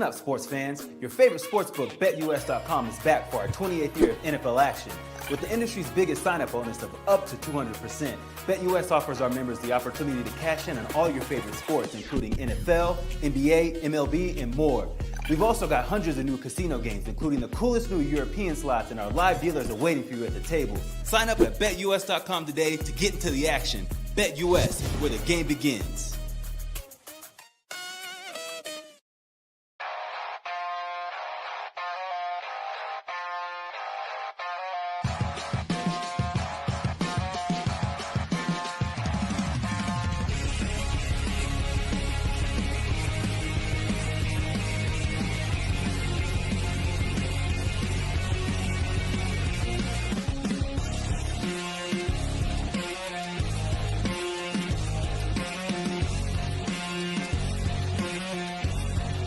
Listen up, sports fans. Your favorite sportsbook, BetUS.com, is back for our 28th year of NFL action. With the industry's biggest sign-up bonus of up to 200%, BetUS offers our members the opportunity to cash in on all your favorite sports, including NFL, NBA, MLB, and more. We've also got hundreds of new casino games, including the coolest new European slots, and our live dealers are waiting for you at the table. Sign up at BetUS.com today to get into the action. BetUS, where the game begins.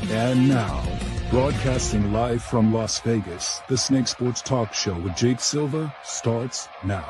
And now, broadcasting live from Las Vegas, the Snake Sports Talk Show with Jake Silva starts now.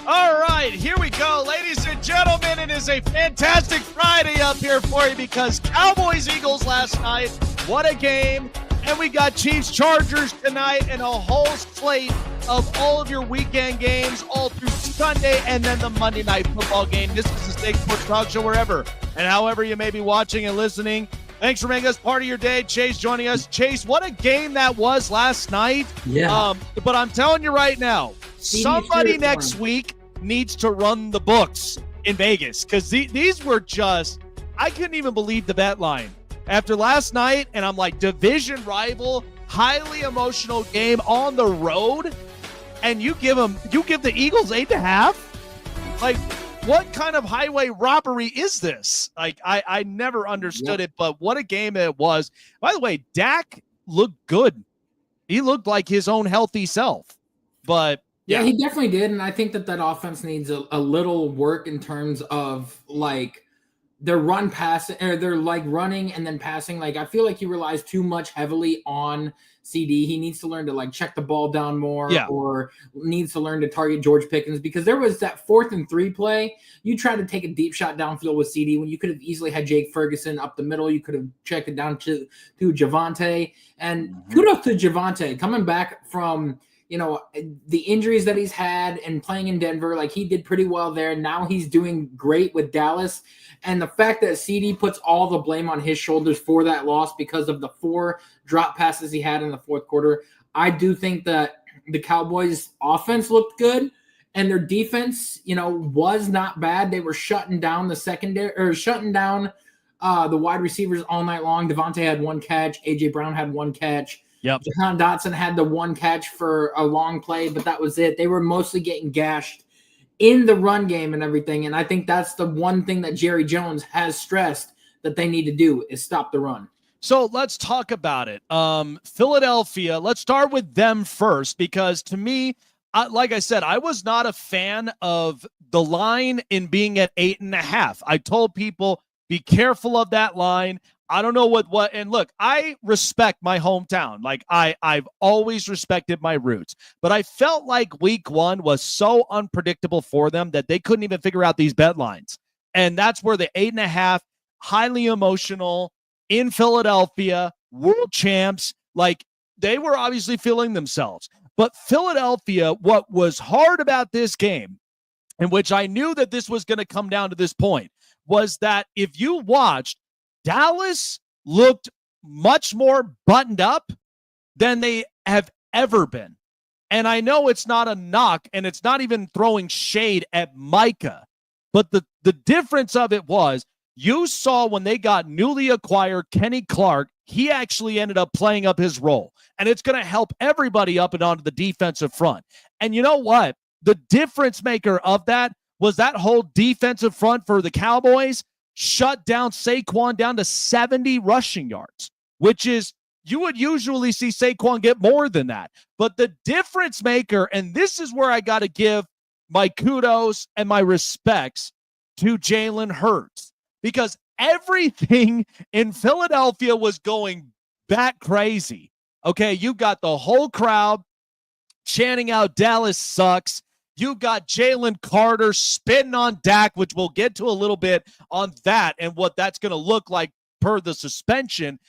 All right, here we go, ladies and gentlemen. It is a fantastic Friday up here for you because Cowboys-Eagles last night, what a game. And we got Chiefs-Chargers tonight and a whole slate of all of your weekend games all through Sunday and then the Monday Night Football game. This is the Snake Sports Talk Show wherever and however you may be watching and listening. Thanks for making us part of your day. Chase joining us. Chase, what a game that was last night. Yeah. But I'm telling you right now, somebody next week needs to run the books in Vegas because these were just, I couldn't even believe the bet line after last night. And I'm like, division rival, highly emotional game on the road. And you give the Eagles 8.5? Like, what kind of highway robbery is this? Like, I never understood it, but what a game it was. By the way, Dak looked good. He looked like his own healthy self. But yeah, he definitely did. And I think that offense needs a little work in terms of like their run pass, or they're like running and then passing. Like, I feel like he relies too much heavily on CD. He needs to learn to like check the ball down more, or needs to learn to target George Pickens, because there was that 4th and 3 play. You tried to take a deep shot downfield with CD when you could have easily had Jake Ferguson up the middle. You could have checked it down to Javonte, and kudos to Javonte coming back from, you know, the injuries that he's had and playing in Denver. Like, he did pretty well there. Now he's doing great with Dallas. And the fact that CD puts all the blame on his shoulders for that loss because of the 4 drop passes he had in the fourth quarter, I do think that the Cowboys offense looked good and their defense, you know, was not bad. They were shutting down the secondary, or shutting down the wide receivers all night long. Devontae had 1 catch. A.J. Brown had 1 catch. Yep. Jahan Dotson had the 1 catch for a long play, but that was it. They were mostly getting gashed in the run game and everything. And I think that's the one thing that Jerry Jones has stressed that they need to do is stop the run. So let's talk about it. Philadelphia, let's start with them first, because to me, like I said, I was not a fan of the line in being at 8.5. I told people, be careful of that line. I don't know what, and look, I respect my hometown. Like, I've always respected my roots, but I felt like week 1 was so unpredictable for them that they couldn't even figure out these bet lines. And that's where the 8.5, highly emotional in Philadelphia, world champs, like, they were obviously feeling themselves. But Philadelphia, what was hard about this game, in which I knew that this was going to come down to this point, was that if you watched, Dallas looked much more buttoned up than they have ever been. And I know it's not a knock, and it's not even throwing shade at Micah, but the difference of it was, you saw when they got newly acquired Kenny Clark, he actually ended up playing up his role. And it's going to help everybody up and onto the defensive front. And you know what? The difference maker of that was that whole defensive front for the Cowboys shut down Saquon down to 70 rushing yards, which is, you would usually see Saquon get more than that. But the difference maker, and this is where I got to give my kudos and my respects to Jalen Hurts, because everything in Philadelphia was going bat crazy. Okay, you got the whole crowd chanting out Dallas sucks. You got Jalen Carter spitting on Dak, which we'll get to a little bit on that and what that's going to look like per the suspension.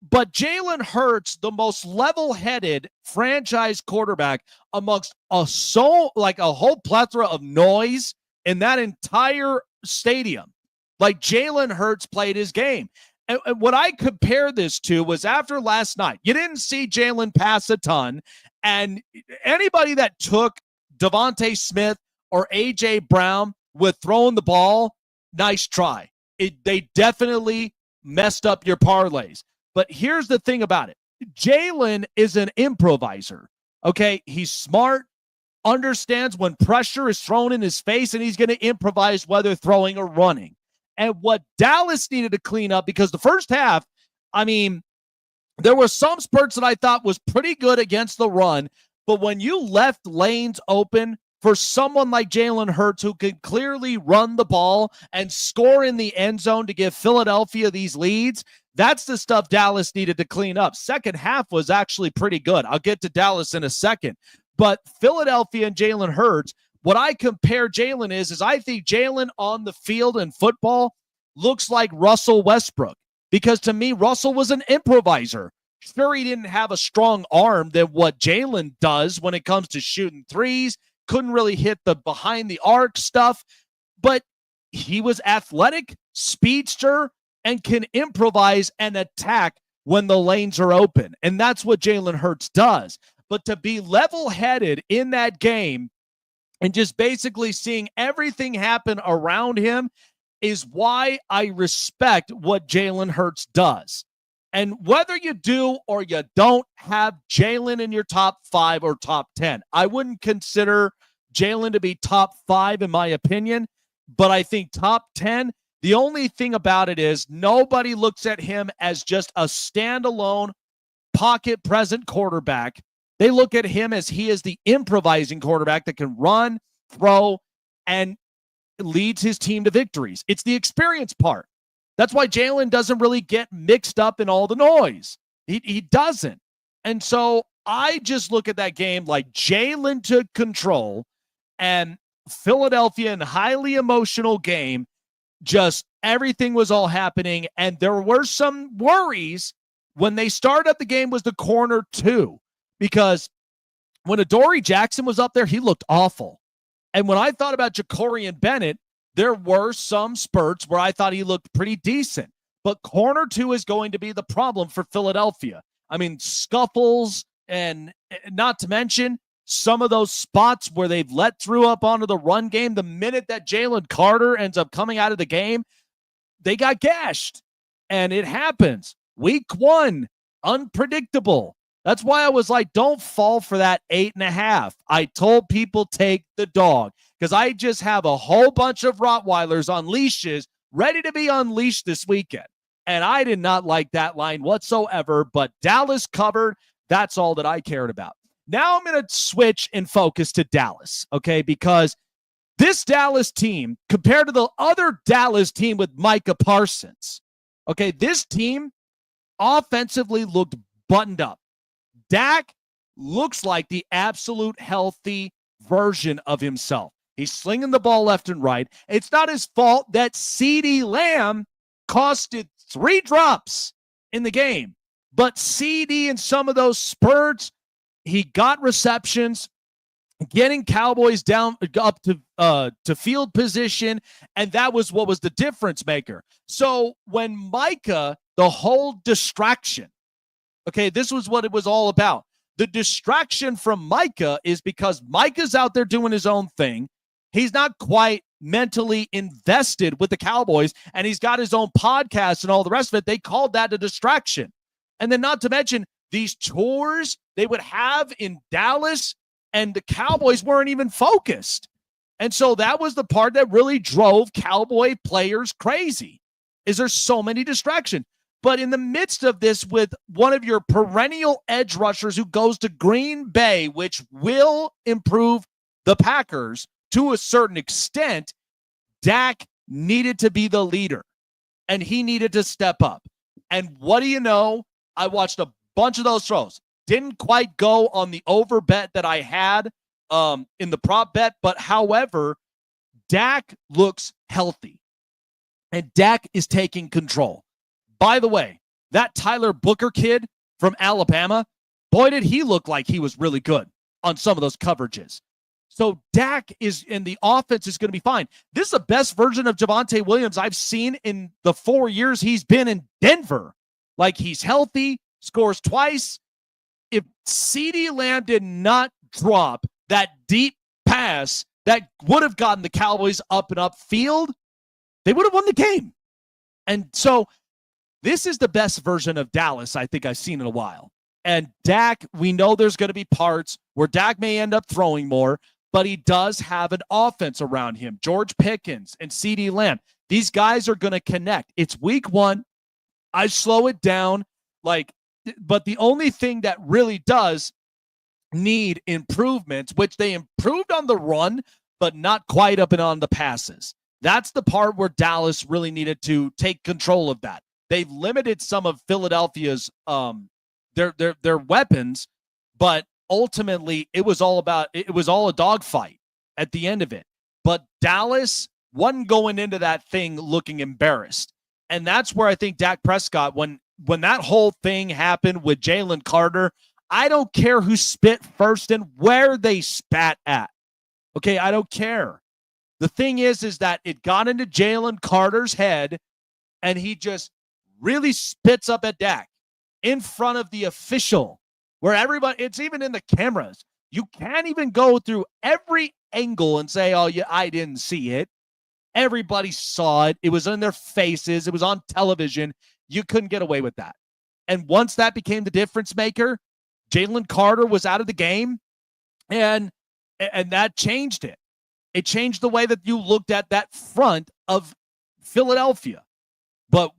But Jalen Hurts, the most level-headed franchise quarterback amongst a whole plethora of noise in that entire stadium. Like, Jalen Hurts played his game. And what I compare this to was after last night, you didn't see Jalen pass a ton, and anybody that took Devontae Smith or A.J. Brown with throwing the ball, nice try. They definitely messed up your parlays. But here's the thing about it. Jalen is an improviser, okay? He's smart, understands when pressure is thrown in his face, and he's going to improvise whether throwing or running. And what Dallas needed to clean up, because the first half, I mean, there were some spurts that I thought was pretty good against the run, but when you left lanes open for someone like Jalen Hurts, who can clearly run the ball and score in the end zone to give Philadelphia these leads, that's the stuff Dallas needed to clean up. Second half was actually pretty good. I'll get to Dallas in a second. But Philadelphia and Jalen Hurts, what I compare Jalen is I think Jalen on the field in football looks like Russell Westbrook. Because to me, Russell was an improviser. Sure, he didn't have a strong arm than what Jalen does when it comes to shooting threes. Couldn't really hit the behind the arc stuff. But he was athletic, speedster, and can improvise and attack when the lanes are open. And that's what Jalen Hurts does. But to be level-headed in that game and just basically seeing everything happen around him is why I respect what Jalen Hurts does. And whether you do or you don't have Jalen in your top 5 or top 10, I wouldn't consider Jalen to be top 5 in my opinion, but I think top 10, the only thing about it is nobody looks at him as just a standalone pocket present quarterback. They look at him as he is the improvising quarterback that can run, throw, and leads his team to victories. It's the experience part. That's why Jalen doesn't really get mixed up in all the noise. He doesn't. And so I just look at that game like Jalen took control and Philadelphia in a highly emotional game. Just everything was all happening. And there were some worries when they started up the game was the corner too, because when Adoree Jackson was up there, he looked awful. And when I thought about Jacorian Bennett, there were some spurts where I thought he looked pretty decent. But corner 2 is going to be the problem for Philadelphia. I mean, scuffles, and not to mention some of those spots where they've let through up onto the run game. The minute that Jalen Carter ends up coming out of the game, they got gashed. And it happens. Week 1, unpredictable. That's why I was like, don't fall for that 8.5. I told people take the dog because I just have a whole bunch of Rottweilers on leashes ready to be unleashed this weekend. And I did not like that line whatsoever, but Dallas covered. That's all that I cared about. Now I'm going to switch and focus to Dallas, okay? Because this Dallas team, compared to the other Dallas team with Micah Parsons, okay, this team offensively looked buttoned up. Dak looks like the absolute healthy version of himself. He's slinging the ball left and right. It's not his fault that CeeDee Lamb costed 3 drops in the game. But CeeDee in some of those spurts, he got receptions, getting Cowboys down up to field position, and that was what was the difference maker. So when Micah, the whole distraction, okay, this was what it was all about. The distraction from Micah is because Micah's out there doing his own thing. He's not quite mentally invested with the Cowboys, and he's got his own podcast and all the rest of it. They called that a distraction. And then not to mention these tours they would have in Dallas, and the Cowboys weren't even focused. And so that was the part that really drove Cowboy players crazy, is there's so many distractions. But in the midst of this, with one of your perennial edge rushers who goes to Green Bay, which will improve the Packers to a certain extent, Dak needed to be the leader, and he needed to step up. And what do you know? I watched a bunch of those throws. Didn't quite go on the over bet that I had in the prop bet. But however, Dak looks healthy, and Dak is taking control. By the way, that Tyler Booker kid from Alabama, boy, did he look like he was really good on some of those coverages. So Dak is in the offense is going to be fine. This is the best version of Javonte Williams I've seen in the 4 years he's been in Denver. Like, he's healthy, scores twice. If CeeDee Lamb did not drop that deep pass that would have gotten the Cowboys up and up field, they would have won the game. And so this is the best version of Dallas I think I've seen in a while. And Dak, we know there's going to be parts where Dak may end up throwing more, but he does have an offense around him. George Pickens and CeeDee Lamb. These guys are going to connect. It's week 1. I slow it down. But the only thing that really does need improvements, which they improved on the run, but not quite up and on the passes. That's the part where Dallas really needed to take control of that. They've limited some of Philadelphia's their weapons, but ultimately it was all a dogfight at the end of it. But Dallas wasn't going into that thing looking embarrassed. And that's where I think Dak Prescott, when that whole thing happened with Jalen Carter, I don't care who spit first and where they spat at. Okay, I don't care. The thing is that it got into Jalen Carter's head, and he just really spits up at Dak in front of the official, where everybody, it's even in the cameras. You can't even go through every angle and say, oh, yeah, I didn't see it. Everybody saw it. It was in their faces. It was on television. You couldn't get away with that. And once that became the difference maker, Jalen Carter was out of the game, and that changed it. It changed the way that you looked at that front of Philadelphia. But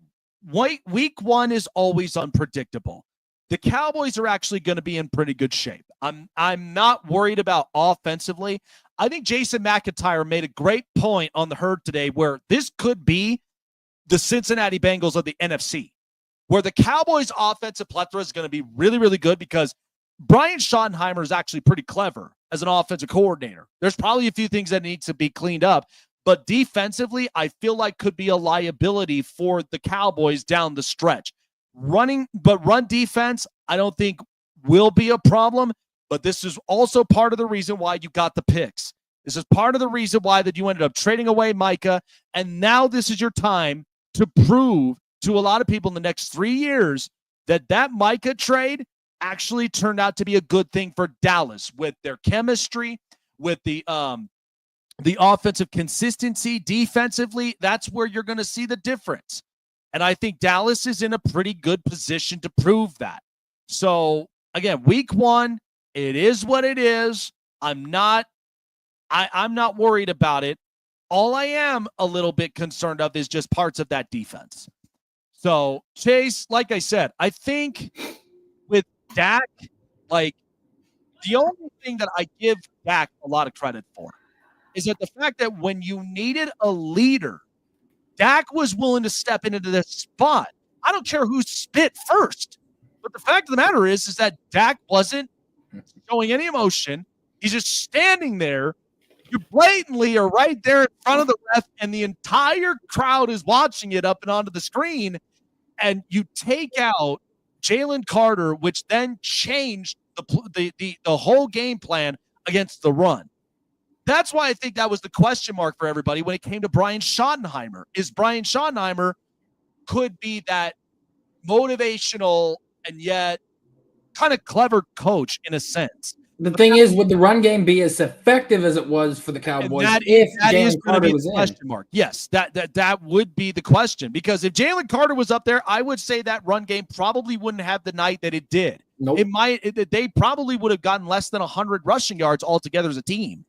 week 1 is always unpredictable. The Cowboys are actually going to be in pretty good shape. I'm not worried about offensively. I think Jason McIntyre made a great point on the herd today, where this could be the Cincinnati Bengals of the NFC, where the Cowboys' offensive plethora is going to be really, really good, because Brian Schottenheimer is actually pretty clever as an offensive coordinator. There's probably a few things that need to be cleaned up, but defensively, I feel like could be a liability for the Cowboys down the stretch. Run defense, I don't think will be a problem, but this is also part of the reason why you got the picks. This is part of the reason why that you ended up trading away Micah, and now this is your time to prove to a lot of people in the next 3 years that Micah trade actually turned out to be a good thing for Dallas, with their chemistry, with the offensive consistency. Defensively, that's where you're going to see the difference. And I think Dallas is in a pretty good position to prove that. So, again, week 1, it is what it is. I'm not worried about it. All I am a little bit concerned of is just parts of that defense. So, Chase, like I said, I think with Dak, like, the only thing that I give Dak a lot of credit for is that the fact that when you needed a leader, Dak was willing to step into this spot. I don't care who spit first. But the fact of the matter is that Dak wasn't showing any emotion. He's just standing there. You blatantly are right there in front of the ref, and the entire crowd is watching it up and onto the screen. And you take out Jalen Carter, which then changed the whole game plan against the run. That's why I think that was the question mark for everybody when it came to Brian Schottenheimer. Is Brian Schottenheimer could be that motivational and yet kind of clever coach in a sense. The thing is, would the run game be as effective as it was for the Cowboys if Jalen Carter was in? Question mark. Yes, that would be the question, because if Jalen Carter was up there, I would say that run game probably wouldn't have the night that it did. Nope. They probably would have gotten less than 100 rushing yards altogether as a team.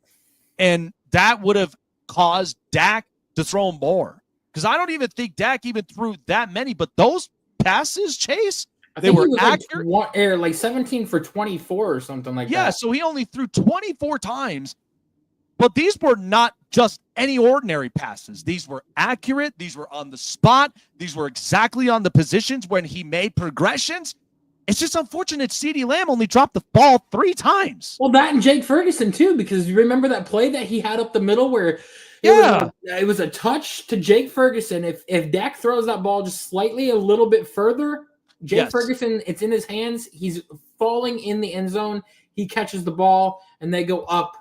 And that would have caused Dak to throw more. Because I don't even think Dak even threw that many. But those passes, Chase, they were accurate. Like 17 for 24 or something like that. Yeah, so he only threw 24 times. But these were not just any ordinary passes. These were accurate. These were on the spot. These were exactly on the positions when he made progressions. It's just unfortunate CeeDee Lamb only dropped the ball 3 times. Well, that and Jake Ferguson too, because you remember that play that he had up the middle where it was a touch to Jake Ferguson. If Dak throws that ball just slightly a little bit further, Jake Ferguson, it's in his hands. He's falling in the end zone. He catches the ball, and they go up,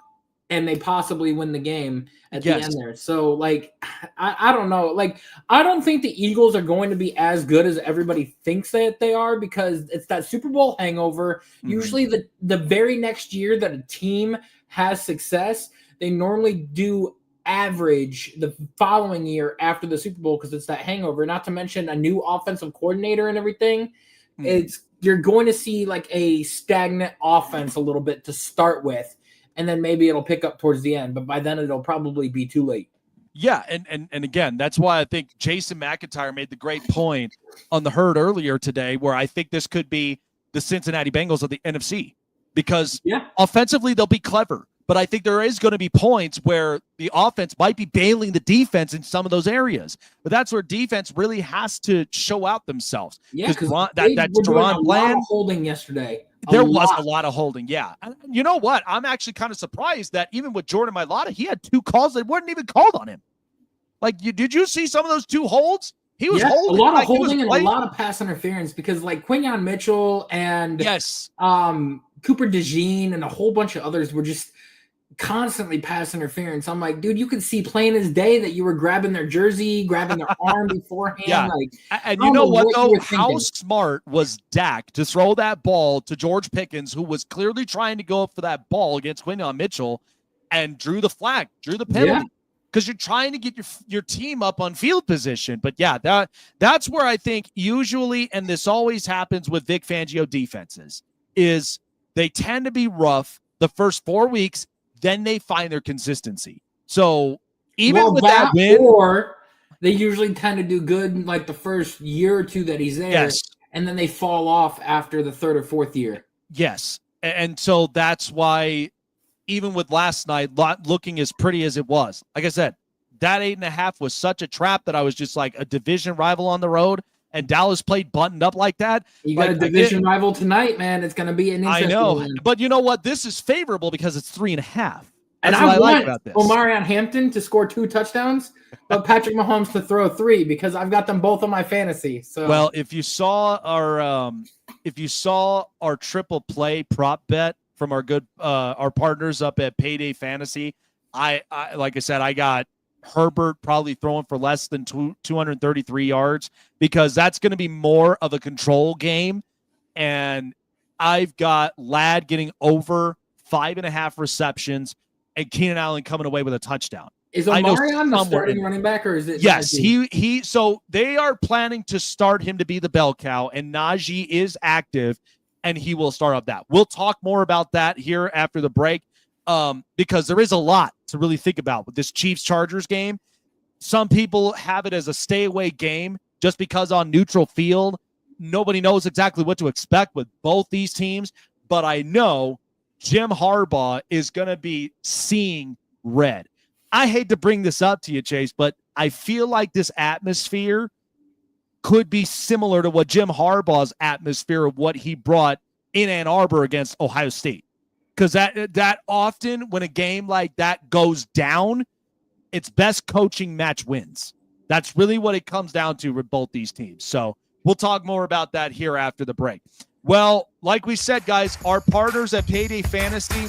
and they possibly win the game at the end there. So, like, I don't know. Like, I don't think the Eagles are going to be as good as everybody thinks that they are because it's that Super Bowl hangover. Mm-hmm. Usually the very next year that a team has success, they normally do average the following year after the Super Bowl because it's that hangover. Not to mention a new offensive coordinator and everything. Mm-hmm. You're going to see like a stagnant offense a little bit to start with. And then maybe it'll pick up towards the end, but by then it'll probably be too late. Yeah, and again, that's why I think Jason McIntyre made the great point on the herd earlier today, where I think this could be the Cincinnati Bengals of the NFC because offensively they'll be clever, but I think there is going to be points where the offense might be bailing the defense in some of those areas. But that's where defense really has to show out themselves. Yeah, because that's Deron Bland holding yesterday. There was a lot of holding, yeah. You know what? I'm actually kind of surprised that even with Jordan Mailata, he had 2 calls that weren't even called on him. Like, did you see some of those 2 holds? He was holding. A lot of holding and a lot of pass interference because, like, Quinyon Mitchell and Cooper DeJean and a whole bunch of others were just constantly pass interference. I'm like, dude, you could see plain as day that you were grabbing their jersey, grabbing their arm beforehand. Yeah. And you know what, though? How smart was Dak to throw that ball to George Pickens, who was clearly trying to go up for that ball against Quinyon Mitchell and drew the flag, drew the penalty. Because you're trying to get your team up on field position. But, yeah, that's where I think usually, and this always happens with Vic Fangio defenses, is they tend to be rough the first 4 weeks, then they find their consistency. So even with that win, or they usually tend to do good like the first year or 2 that he's there, and then they fall off after the 3rd or 4th year. Yes, and so that's why even with last night looking as pretty as it was, like I said, that 8.5 was such a trap that I was just like a division rival on the road. And Dallas played buttoned up like that. You got a division rival tonight, man. It's going to be an interesting one. But you know what? This is favorable because it's 3.5. And I like about this. Omarion Hampton to score 2 touchdowns, but Patrick Mahomes to throw 3 because I've got them both on my fantasy. So, well, if you saw our triple play prop bet from our partners up at Payday Fantasy, I like I said, I got Herbert probably throwing for less than 233 yards because that's going to be more of a control game. And I've got Ladd getting over 5.5 receptions and Keenan Allen coming away with a touchdown. Is Omarion the starting running back or is it? Yes, Najee? So they are planning to start him to be the bell cow, and Najee is active and he will start up that. We'll talk more about that here after the break. Because there is a lot to really think about with this Chiefs-Chargers game. Some people have it as a stay-away game just because on neutral field, nobody knows exactly what to expect with both these teams. But I know Jim Harbaugh is going to be seeing red. I hate to bring this up to you, Chase, but I feel like this atmosphere could be similar to what Jim Harbaugh's atmosphere of what he brought in Ann Arbor against Ohio State. Because that often when a game like that goes down, it's best coaching match wins. That's really what it comes down to with both these teams. So we'll talk more about that here after the break. Well, like we said, guys, our partners at Payday Fantasy.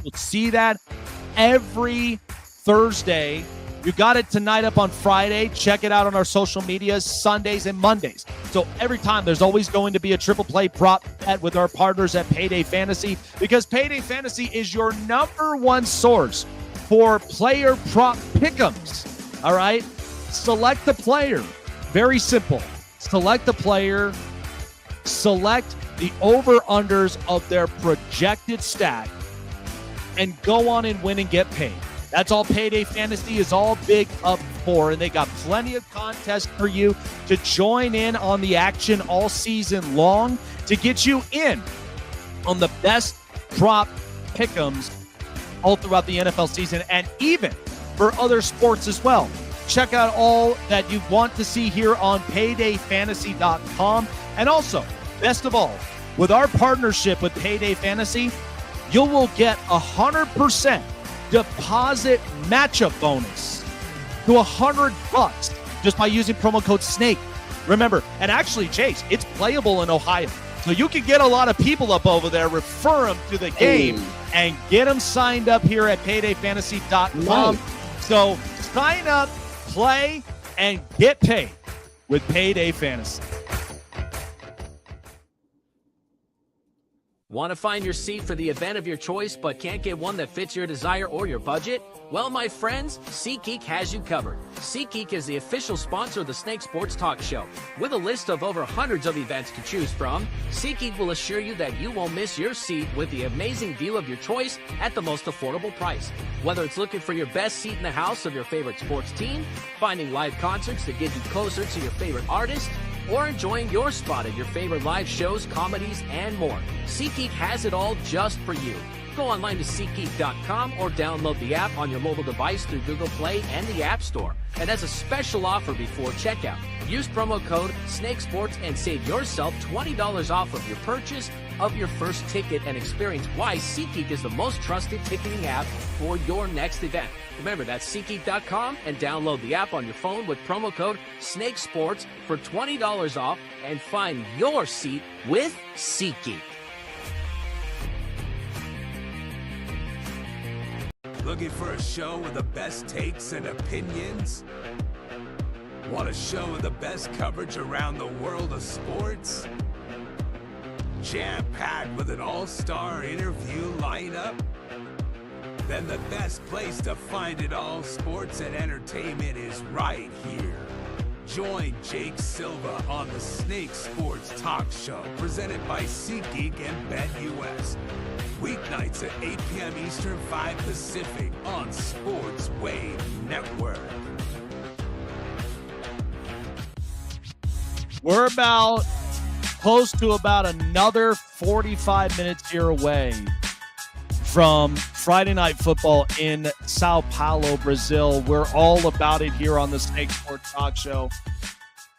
You'll see that every Thursday. You got it tonight up on Friday. Check it out on our social medias, Sundays and Mondays. So every time there's always going to be a triple play prop bet with our partners at Payday Fantasy because Payday Fantasy is your #1 source for player prop pick'ems. All right? Select the player. Very simple. Select the player. Select the over-unders of their projected stat and go on and win and get paid. That's all Payday Fantasy is all big up for, and they got plenty of contests for you to join in on the action all season long to get you in on the best prop pick'ems all throughout the NFL season and even for other sports as well. check out all that you want to see here on paydayfantasy.com. And also, best of all, with our partnership with Payday Fantasy, you will get 100% deposit matchup bonus to $100 just by using promo code SNAKE. Remember, and actually, Chase, it's playable in Ohio. So you can get a lot of people up over there, refer them to the game, and get them signed up here at paydayfantasy.com. Nice. So sign up, play, and get paid with Payday Fantasy. Want to find your seat for the event of your choice but can't get one that fits your desire or your budget? Well, my friends, SeatGeek has you covered. SeatGeek is the official sponsor of the Snake Sports Talk Show. With a list of over hundreds of events to choose from, SeatGeek will assure you that you won't miss your seat with the amazing view of your choice at the most affordable price. Whether it's looking for your best seat in the house of your favorite sports team, finding live concerts that get you closer to your favorite artist, or enjoying your spot at your favorite live shows, comedies, and more, SeatGeek has it all just for you. Go online to SeatGeek.com or download the app on your mobile device through Google Play and the App Store. And as a special offer before checkout, use promo code SNAKESPORTS and save yourself $20 off of your purchase of your first ticket and experience why SeatGeek is the most trusted ticketing app for your next event. Remember, that's SeatGeek.com and download the app on your phone with promo code SNAKESPORTS for $20 off and find your seat with SeatGeek. Looking for a show with the best takes and opinions? Want a show with the best coverage around the world of sports? Jam-packed with an all-star interview lineup? Then the best place to find it all, sports and entertainment, is right here. Join Jake Silva on the Snake Sports Talk Show, presented by SeatGeek and BetUS. Weeknights at 8 p.m. Eastern, 5 Pacific on Sports Wave Network. We're about close to about another 45 minutes here away from Friday Night Football in Sao Paulo, Brazil. We're all about it here on the Snake Sports Talk Show.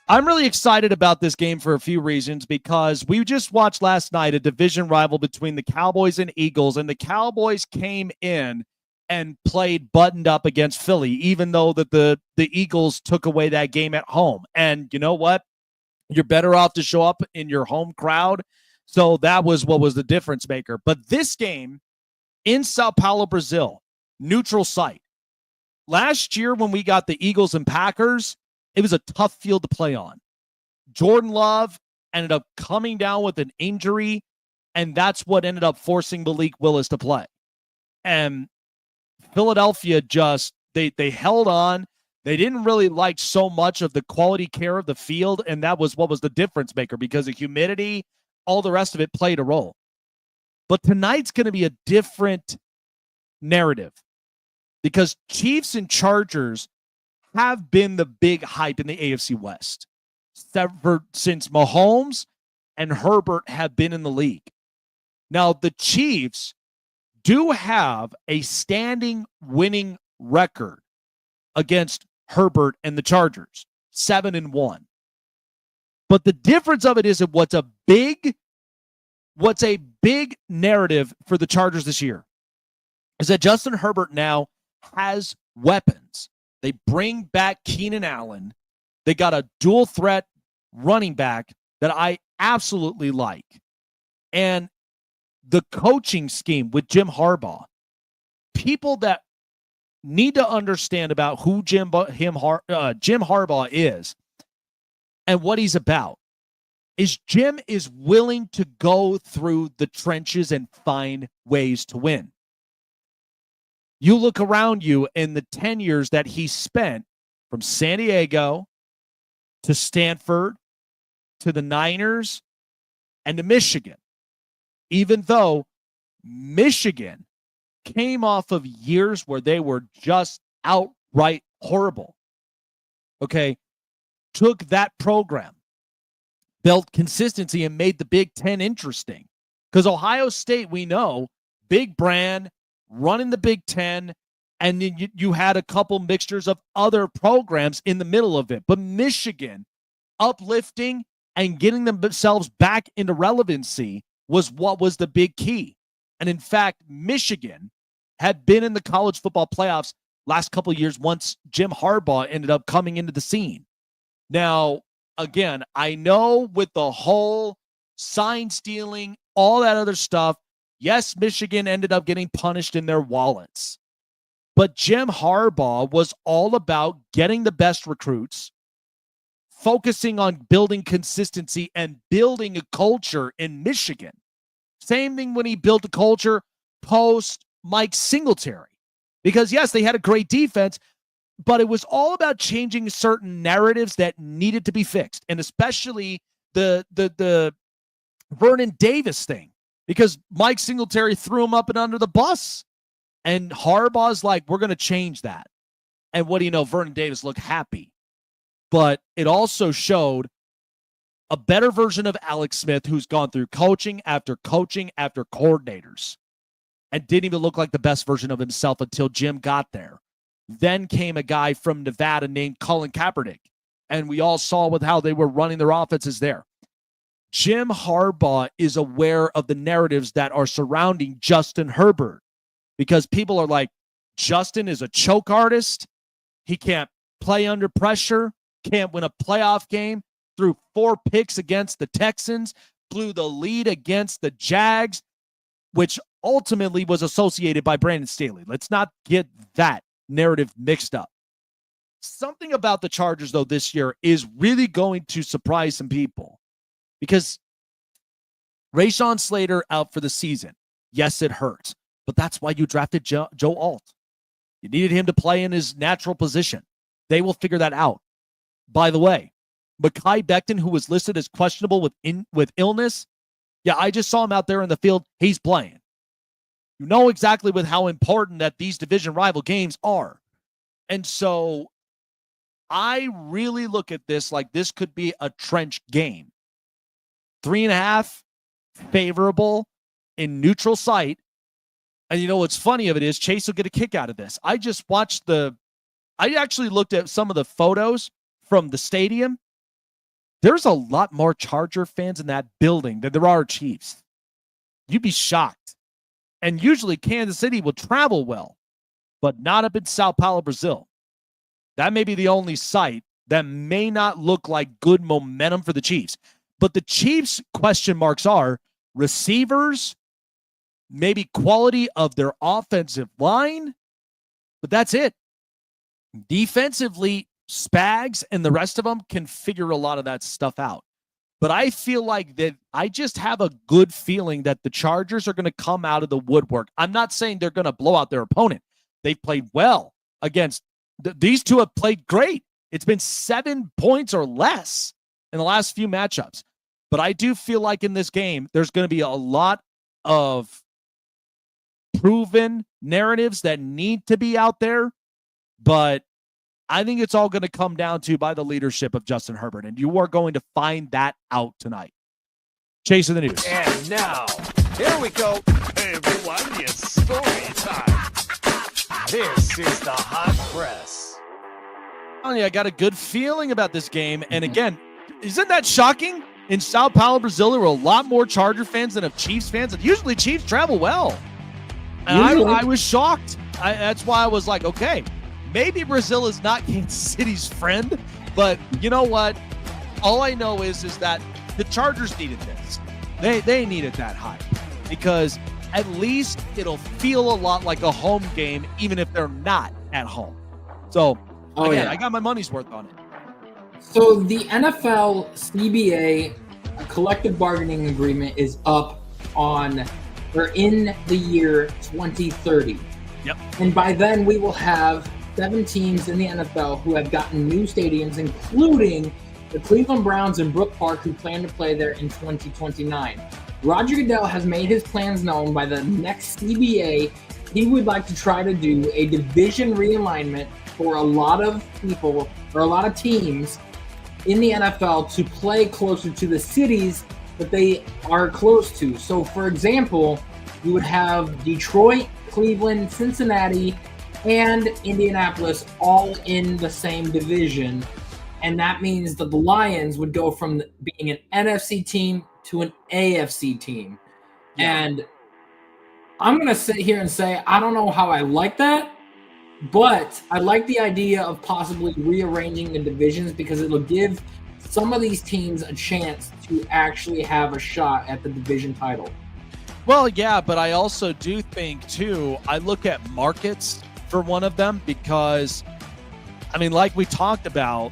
I'm really excited about this game for a few reasons, because we just watched last night a division rival between the Cowboys and Eagles, and the Cowboys came in and played buttoned up against Philly, even though that the Eagles took away that game at home. And you know what? You're better off to show up in your home crowd. So that was what was the difference maker. But this game in Sao Paulo, Brazil, neutral site. Last year when we got the Eagles and Packers, it was a tough field to play on. Jordan Love ended up coming down with an injury, and that's what ended up forcing Malik Willis to play. And Philadelphia just, they held on. They didn't really like so much of the quality care of the field, and that was what was the difference maker, because of humidity, all the rest of it played a role. But tonight's going to be a different narrative, because Chiefs and Chargers have been the big hype in the AFC West since Mahomes and Herbert have been in the league. Now, the Chiefs do have a standing winning record against Herbert and the Chargers, 7-1. But the difference of it is that what's a big narrative for the Chargers this year is that Justin Herbert now has weapons. They bring back Keenan Allen. They got a dual threat running back that I absolutely like. And the coaching scheme with Jim Harbaugh, people that need to understand about who Jim Harbaugh is and what he's about, is Jim is willing to go through the trenches and find ways to win. You look around you in the 10 years that he spent from San Diego to Stanford to the Niners and to Michigan, even though Michigan came off of years where they were just outright horrible. Okay, took that program, built consistency, and made the Big Ten interesting. Because Ohio State, we know, big brand, running the Big Ten, And then you had a couple mixtures of other programs in the middle of it. But Michigan uplifting and getting themselves back into relevancy was what was the big key. And in fact, Michigan had been in the college football playoffs last couple of years once Jim Harbaugh ended up coming into the scene. Now, again, I know with the whole sign stealing, all that other stuff, yes, Michigan ended up getting punished in their wallets. But Jim Harbaugh was all about getting the best recruits, focusing on building consistency and building a culture in Michigan. Same thing when he built a culture post Mike Singletary. Because, yes, they had a great defense, but it was all about changing certain narratives that needed to be fixed, and especially the Vernon Davis thing, because Mike Singletary threw him up and under the bus. And Harbaugh's like, we're going to change that. And what do you know? Vernon Davis looked happy. But it also showed a better version of Alex Smith, who's gone through coaching after coordinators and didn't even look like the best version of himself until Jim got there. Then came a guy from Nevada named Colin Kaepernick, and we all saw with how they were running their offenses there. Jim Harbaugh is aware of the narratives that are surrounding Justin Herbert, because people are like, Justin is a choke artist. He can't play under pressure, can't win a playoff game, threw 4 picks against the Texans, blew the lead against the Jags, which ultimately was associated by Brandon Staley. Let's not get that narrative mixed up. Something about the Chargers, though, this year is really going to surprise some people, because Rashawn Slater out for the season. Yes, it hurts, but that's why you drafted Joe Alt. You needed him to play in his natural position. They will figure that out. By the way, Mekhi Becton, who was listed as questionable with illness, yeah, I just saw him out there in the field. He's playing. You know exactly with how important that these division rival games are. And so I really look at this like this could be a trench game. 3.5 favorable in neutral site. And you know what's funny of it is Chase will get a kick out of this. I actually looked at some of the photos from the stadium. There's a lot more Charger fans in that building than there are Chiefs. You'd be shocked. And usually Kansas City will travel well, but not up in Sao Paulo, Brazil. That may be the only site that may not look like good momentum for the Chiefs. But the Chiefs' question marks are receivers, maybe quality of their offensive line, but that's it. Defensively, Spags and the rest of them can figure a lot of that stuff out. But I feel like that I just have a good feeling that the Chargers are going to come out of the woodwork. I'm not saying they're going to blow out their opponent. They've played well against these two have played great. It's been 7 points or less in the last few matchups. But I do feel like in this game, there's going to be a lot of proven narratives that need to be out there. But I think it's all going to come down to by the leadership of Justin Herbert. And you are going to find that out tonight. Chasing the news. And now, here we go. Hey, everyone, it's story time. This is the Hot Press. Oh, yeah, I got a good feeling about this game. And again, isn't that shocking? In Sao Paulo, Brazil, there were a lot more Charger fans than of Chiefs fans. And usually Chiefs travel well. And I was shocked. That's why I was like, okay, maybe Brazil is not Kansas City's friend. But you know what? All I know is that the Chargers needed this. They needed that hype. Because at least it'll feel a lot like a home game, even if they're not at home. So, again, I got my money's worth on it. So the NFL CBA collective bargaining agreement is up in the year 2030. Yep. And by then we will have 7 teams in the NFL who have gotten new stadiums, including the Cleveland Browns and Brook Park, who plan to play there in 2029. Roger Goodell has made his plans known. By the next CBA, he would like to try to do a division realignment for a lot of people or a lot of teams in the NFL to play closer to the cities that they are close to. So, for example, you would have Detroit, Cleveland, Cincinnati, and Indianapolis all in the same division. And that means that the Lions would go from being an NFC team to an AFC team. Yeah. And I'm going to sit here and say, I don't know how I like that, but I like the idea of possibly rearranging the divisions because it'll give some of these teams a chance to actually have a shot at the division title. Well, yeah, but I also do think, too, I look at markets for one of them because, I mean, like we talked about,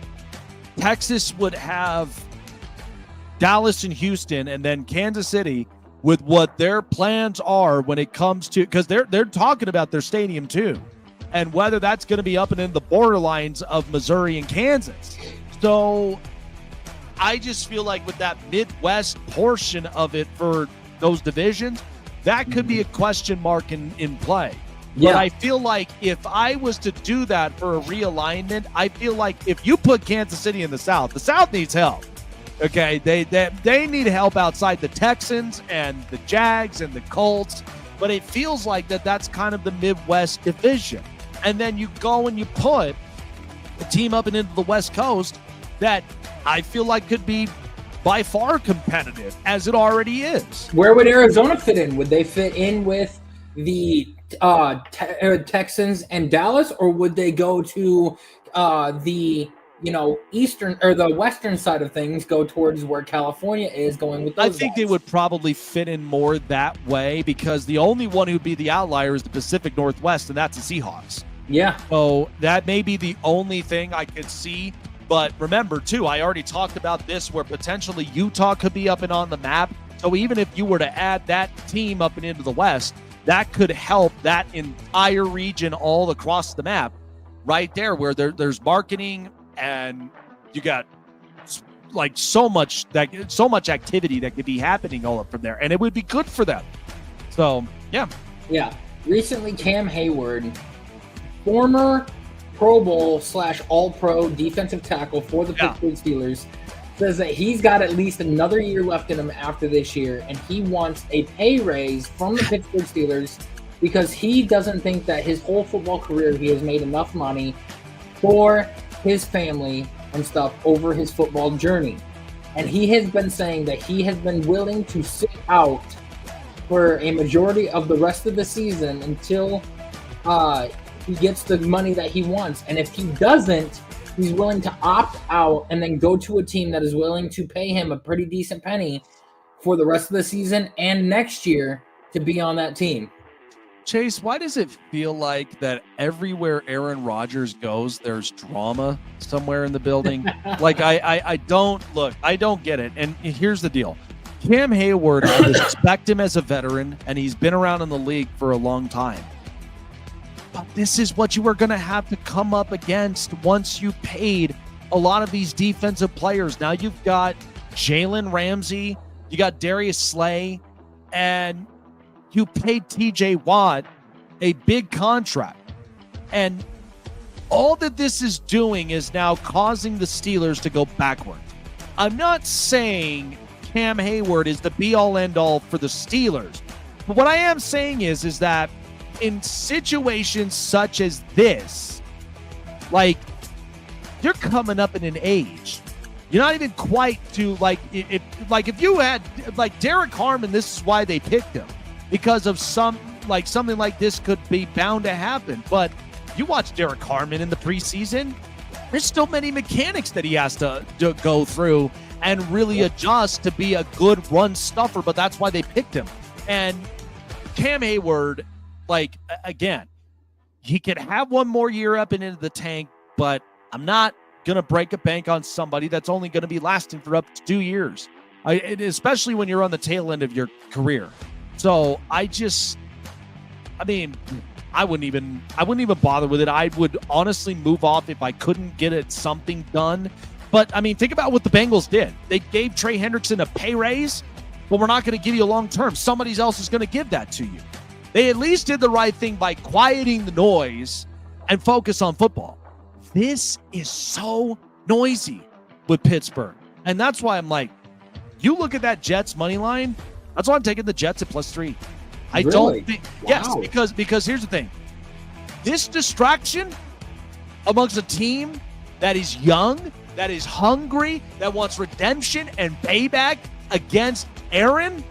Texas would have Dallas and Houston and then Kansas City with what their plans are when it comes to, because they're talking about their stadium too, and whether that's going to be up and in the borderlines of Missouri and Kansas. So I just feel like with that Midwest portion of it for those divisions, that could be a question mark in play. Yeah. But I feel like if I was to do that for a realignment, I feel like if you put Kansas City in the South needs help. Okay, they need help outside the Texans and the Jags and the Colts, but it feels like that's kind of the Midwest division. And then you go and you put a team up and into the West Coast that I feel like could be by far competitive, as it already is. Where would Arizona fit in? Would they fit in with the Texans and Dallas, or would they go to the eastern or the western side of things, go towards where California is going with those I think guys? They would probably fit in more that way because the only one who'd be the outlier is the Pacific Northwest, and that's the Seahawks. Yeah. So that may be the only thing I could see. But remember, too, I already talked about this where potentially Utah could be up and on the map. So even if you were to add that team up and into the West, that could help that entire region all across the map right there where there's marketing and you got like so much activity that could be happening all up from there. And it would be good for them. So, yeah. Yeah. Recently, Cam Hayward, former Pro Bowl / All-Pro defensive tackle for the Pittsburgh Steelers, says that he's got at least another year left in him after this year, and he wants a pay raise from the Pittsburgh Steelers because he doesn't think that his whole football career he has made enough money for his family and stuff over his football journey. And he has been saying that he has been willing to sit out for a majority of the rest of the season until he gets the money that he wants. And if he doesn't, he's willing to opt out and then go to a team that is willing to pay him a pretty decent penny for the rest of the season and next year to be on that team. Chase, why does it feel like that everywhere Aaron Rodgers goes, there's drama somewhere in the building? Like, I don't get it. And here's the deal. Cam Hayward, I respect him as a veteran, and he's been around in the league for a long time. But this is what you are going to have to come up against once you paid a lot of these defensive players. Now you've got Jalen Ramsey, you got Darius Slay, and you paid TJ Watt a big contract. And all that this is doing is now causing the Steelers to go backwards. I'm not saying Cam Hayward is the be-all, end-all for the Steelers. But what I am saying is that in situations such as this, like, you're coming up in an age. You're not even quite to, if you had, like, Derek Harmon, this is why they picked him. Because of something like this could be bound to happen. But you watch Derek Harmon in the preseason, there's still many mechanics that he has to go through and really adjust to be a good run stuffer, but that's why they picked him. And Cam Hayward, like, again, he could have one more year up and into the tank, but I'm not going to break a bank on somebody that's only going to be lasting for up to 2 years, especially when you're on the tail end of your career. So I wouldn't even bother with it. I would honestly move off if I couldn't get it something done. But I mean, think about what the Bengals did. They gave Trey Hendrickson a pay raise, but we're not going to give you a long term. Somebody else is going to give that to you. They at least did the right thing by quieting the noise and focus on football. This is so noisy with Pittsburgh. And that's why I'm like, you look at that Jets money line, that's why I'm taking the Jets at +3. I don't think, yes, because here's the thing. this distraction amongst a team that is young, that is hungry, that wants redemption and payback against Aaron,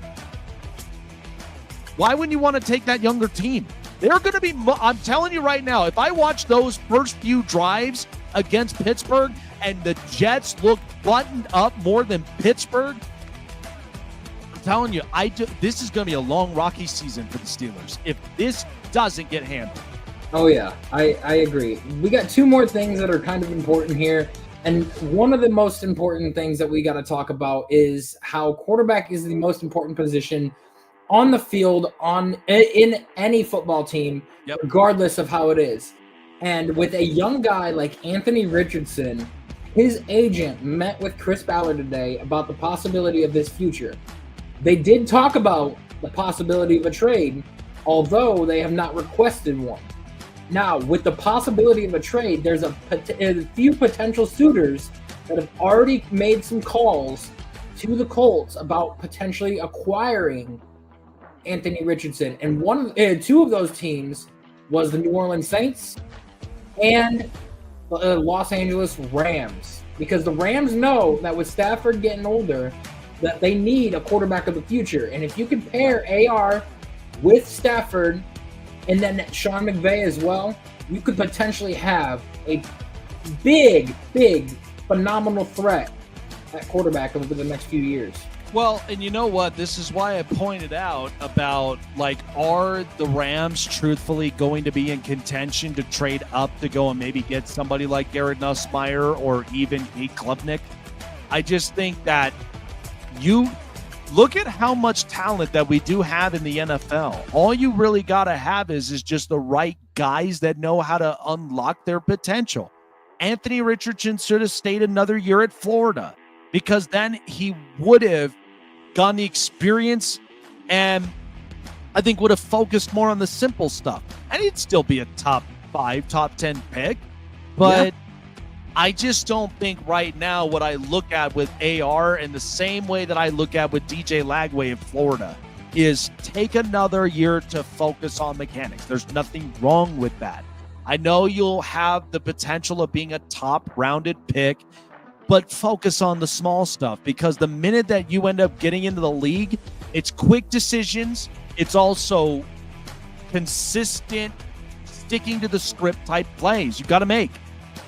why wouldn't you want to take that younger team? They're going to be, I'm telling you right now, if I watch those first few drives against Pittsburgh and the Jets look buttoned up more than Pittsburgh, I'm telling you, this is going to be a long, rocky season for the Steelers if this doesn't get handled. Oh, yeah, I agree. We got two more things that are kind of important here. And one of the most important things that we got to talk about is how quarterback is the most important position on the field in any football team, regardless of how it is. And with a young guy like Anthony Richardson, his agent met with Chris Ballard today about the possibility of his future. They did talk about the possibility of a trade, although they have not requested one. Now, with the possibility of a trade, there's a few potential suitors that have already made some calls to the Colts about potentially acquiring Anthony Richardson. And two of those teams was the New Orleans Saints and the Los Angeles Rams. Because the Rams know that with Stafford getting older, that they need a quarterback of the future. And if you can pair AR with Stafford and then Sean McVay as well, you could potentially have a big, phenomenal threat at quarterback over the next few years. Well, and you know what? This is why I pointed out about, are the Rams truthfully going to be in contention to trade up to go and maybe get somebody like Garrett Nussmeier or even Pete Klubnik? I just think that you look at how much talent that we do have in the NFL. All you really got to have is just the right guys that know how to unlock their potential. Anthony Richardson should have stayed another year at Florida, because then he would have gotten the experience and I think would have focused more on the simple stuff. And he'd still be a top 5, top 10 pick. But I just don't think right now what I look at with AR in the same way that I look at with DJ Lagway in Florida is take another year to focus on mechanics. There's nothing wrong with that. I know you'll have the potential of being a top-rounded pick, but focus on the small stuff, because the minute that you end up getting into the league, it's quick decisions. It's also consistent, sticking to the script type plays you got to make,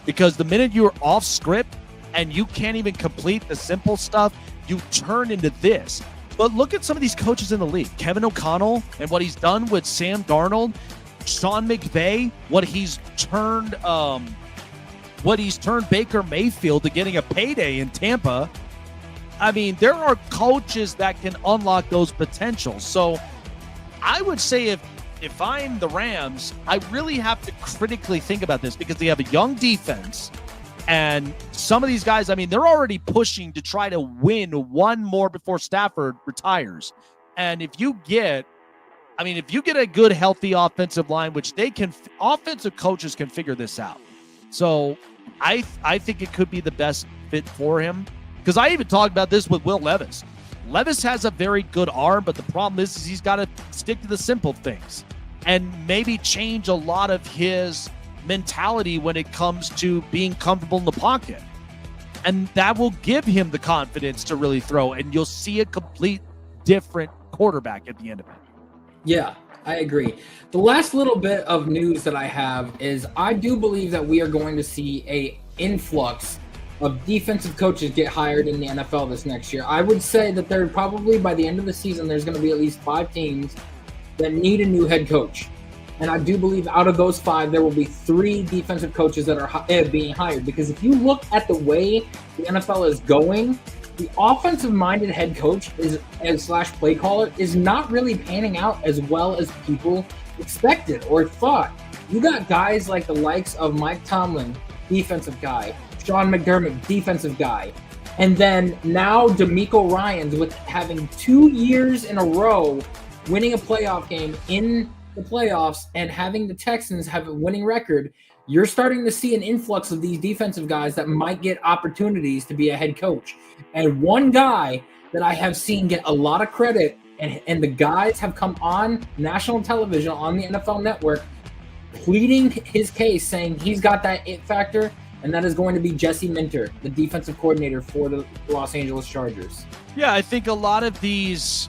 because the minute you're off script and you can't even complete the simple stuff, you turn into this. But look at some of these coaches in the league. Kevin O'Connell and what he's done with Sam Darnold, Sean McVay, what he's turned Baker Mayfield to getting a payday in Tampa. I mean, there are coaches that can unlock those potentials. So I would say if I'm the Rams, I really have to critically think about this, because they have a young defense, and some of these guys, I mean, they're already pushing to try to win one more before Stafford retires. And if you get a good, healthy offensive line, which offensive coaches can figure this out. So I think it could be the best fit for him, because I even talked about this with Will Levis. Levis has a very good arm, but the problem is he's got to stick to the simple things and maybe change a lot of his mentality when it comes to being comfortable in the pocket. And that will give him the confidence to really throw, and you'll see a complete different quarterback at the end of it. Yeah, I agree. The last little bit of news that I have is I do believe that we are going to see a influx of defensive coaches get hired in the NFL this next year. I would say that there probably by the end of the season, there's going to be at least 5 teams that need a new head coach. And I do believe out of those 5, there will be 3 defensive coaches that are being hired. Because if you look at the way the NFL is going, the offensive-minded head coach slash play caller is not really panning out as well as people expected or thought. You got guys like the likes of Mike Tomlin, defensive guy, Sean McDermott, defensive guy, and then now DeMeco Ryans, with having 2 years in a row winning a playoff game in the playoffs and having the Texans have a winning record. You're starting to see an influx of these defensive guys that might get opportunities to be a head coach. And one guy that I have seen get a lot of credit, and the guys have come on national television on the NFL Network pleading his case, saying he's got that it factor, and that is going to be Jesse Minter, the defensive coordinator for the Los Angeles Chargers. Yeah, I think a lot of these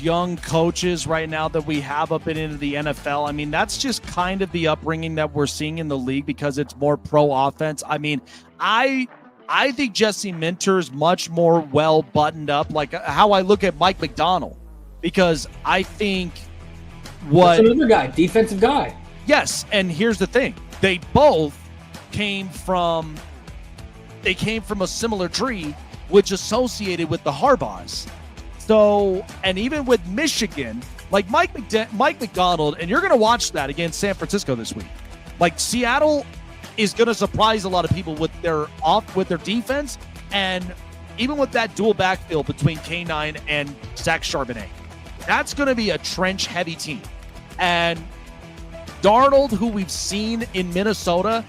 young coaches right now that we have up and into the NFL, I mean, that's just kind of the upbringing that we're seeing in the league because it's more pro offense. I mean, I think Jesse Minter's much more well buttoned up, like how I look at Mike McDonald, because I think That's another guy, defensive guy. Yes, and here's the thing: they both came from a similar tree, which associated with the Harbaughs. So, and even with Michigan, like Mike McDonald, and you're going to watch that against San Francisco this week. Like Seattle is going to surprise a lot of people with their defense, and even with that dual backfield between K9 and Zach Charbonnet, that's going to be a trench-heavy team. And Darnold, who we've seen in Minnesota,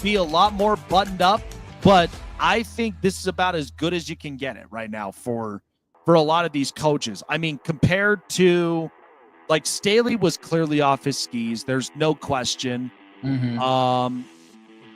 be a lot more buttoned up, but I think this is about as good as you can get it right now for a lot of these coaches. I mean, compared to, like, Staley was clearly off his skis. There's no question. Mm-hmm.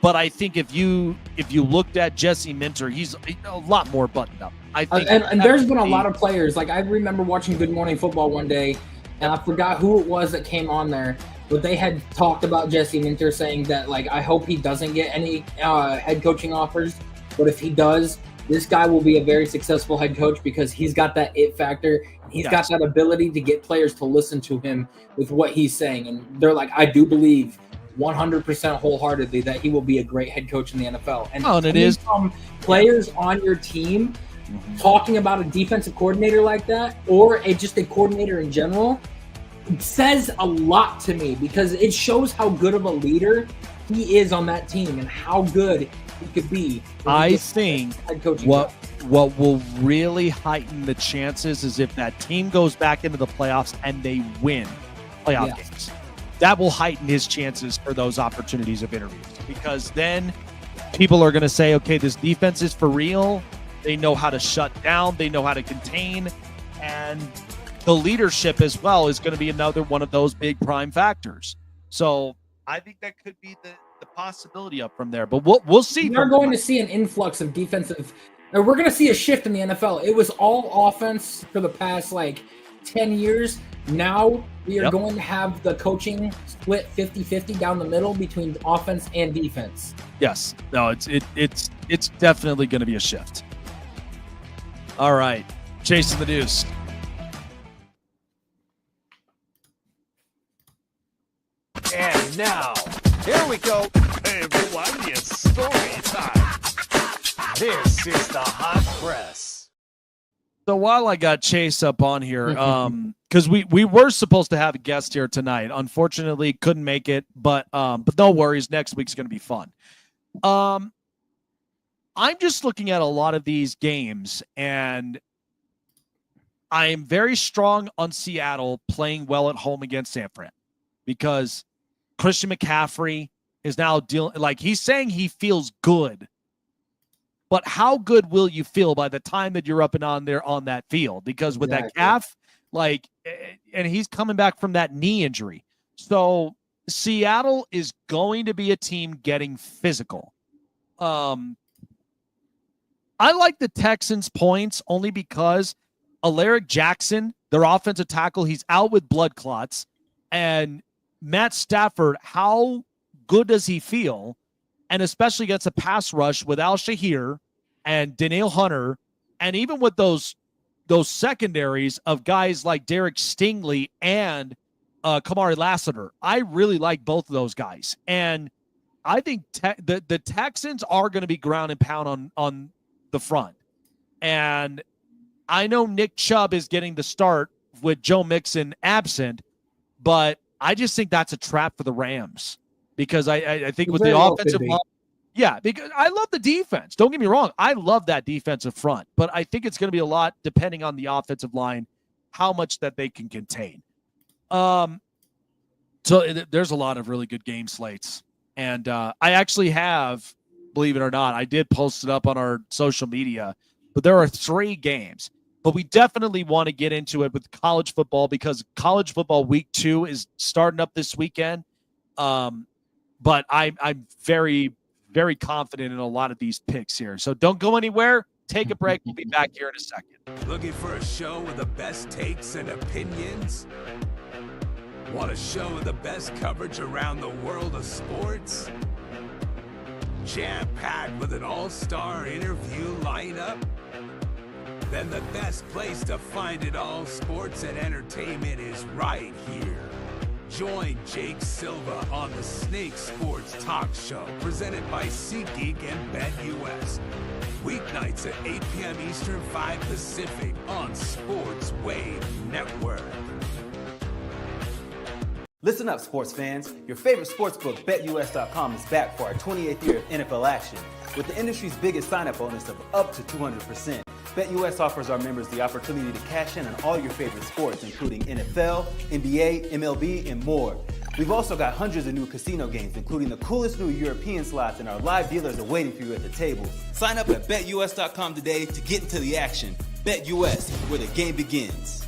But I think if you looked at Jesse Minter, he's a lot more buttoned up. I think, and there's been a lot of players. Like, I remember watching Good Morning Football one day, and I forgot who it was that came on there, but they had talked about Jesse Minter, saying that, like, I hope he doesn't get any head coaching offers, but if he does, this guy will be a very successful head coach because he's got that it factor. He's got that ability to get players to listen to him with what he's saying. And they're like, I do believe 100% wholeheartedly that he will be a great head coach in the NFL. And it is from players on your team talking about a defensive coordinator like that, or just a coordinator in general, it says a lot to me because it shows how good of a leader he is on that team and how good he could be. I think head coaching what will really heighten the chances is if that team goes back into the playoffs and they win playoff games. That will heighten his chances for those opportunities of interviews, because then people are going to say, okay, this defense is for real. They know how to shut down. They know how to contain. And the leadership as well is going to be another one of those big prime factors. So I think that could be the possibility up from there. But we'll see. We're going to see an influx of defensive. We're going to see a shift in the NFL. It was all offense for the past, 10 years. Now we are going to have the coaching split 50-50 down the middle between offense and defense. Yes. No, it's definitely going to be a shift. All right. Chasing the Deuce. And now, here we go. Hey everyone, it's story time. This is the Hot Press. So while I got Chase up on here, because we were supposed to have a guest here tonight, unfortunately couldn't make it, but no worries, next week's going to be fun. I'm just looking at a lot of these games, and I am very strong on Seattle playing well at home against San Fran, because Christian McCaffrey is now dealing, he's saying he feels good. But how good will you feel by the time that you're up and on there on that field? Because with that calf, and he's coming back from that knee injury. So Seattle is going to be a team getting physical. I like the Texans' points only because Alaric Jackson, their offensive tackle, he's out with blood clots. And Matt Stafford, how good does he feel? And especially against a pass rush with Al Shahir and Danielle Hunter, and even with those secondaries of guys like Derek Stingley and Kamari Lassiter. I really like both of those guys. And I think the Texans are going to be ground and pound on the front. And I know Nick Chubb is getting the start with Joe Mixon absent, but I just think that's a trap for the Rams. Because I think with the offensive line, because I love the defense. Don't get me wrong. I love that defensive front. But I think it's going to be a lot depending on the offensive line, how much that they can contain. So there's a lot of really good game slates. And I actually have, believe it or not, I did post it up on our social media. But there are 3 games. But we definitely want to get into it with college football, because college football week 2 is starting up this weekend. But I'm very, very confident in a lot of these picks here. So don't go anywhere. Take a break. We'll be back here in a second. Looking for a show with the best takes and opinions? Want a show with the best coverage around the world of sports? Jam-packed with an all-star interview lineup? Then the best place to find it all, sports and entertainment, is right here. Join Jake Silva on the Snake Sports Talk Show, presented by SeatGeek and BetUS. Weeknights at 8 p.m. Eastern, 5 Pacific on Sports Wave Network. Listen up, sports fans. Your favorite sportsbook, BetUS.com, is back for our 28th year of NFL action. With the industry's biggest sign-up bonus of up to 200%, BetUS offers our members the opportunity to cash in on all your favorite sports, including NFL, NBA, MLB, and more. We've also got hundreds of new casino games, including the coolest new European slots, and our live dealers are waiting for you at the table. Sign up at BetUS.com today to get into the action. BetUS, where the game begins.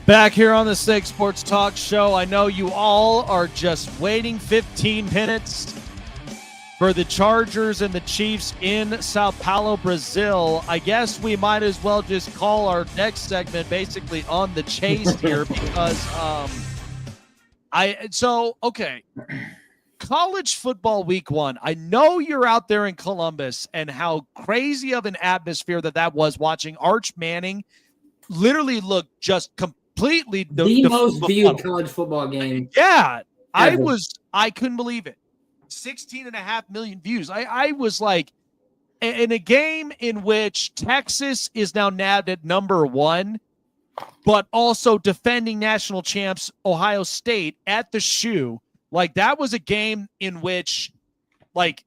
Back here on the Snake Sports Talk Show. I know you all are just waiting 15 minutes for the Chargers and the Chiefs in Sao Paulo, Brazil. I guess we might as well just call our next segment basically On the Chase here because okay. College football week 1. I know you're out there in Columbus and how crazy of an atmosphere that was watching Arch Manning literally look just completely the most viewed college football game. Yeah. Ever. I couldn't believe it. 16.5 million views. I was like, in a game in which Texas is now nabbed at number 1, but also defending national champs Ohio State at the shoe. Like, that was a game in which, like,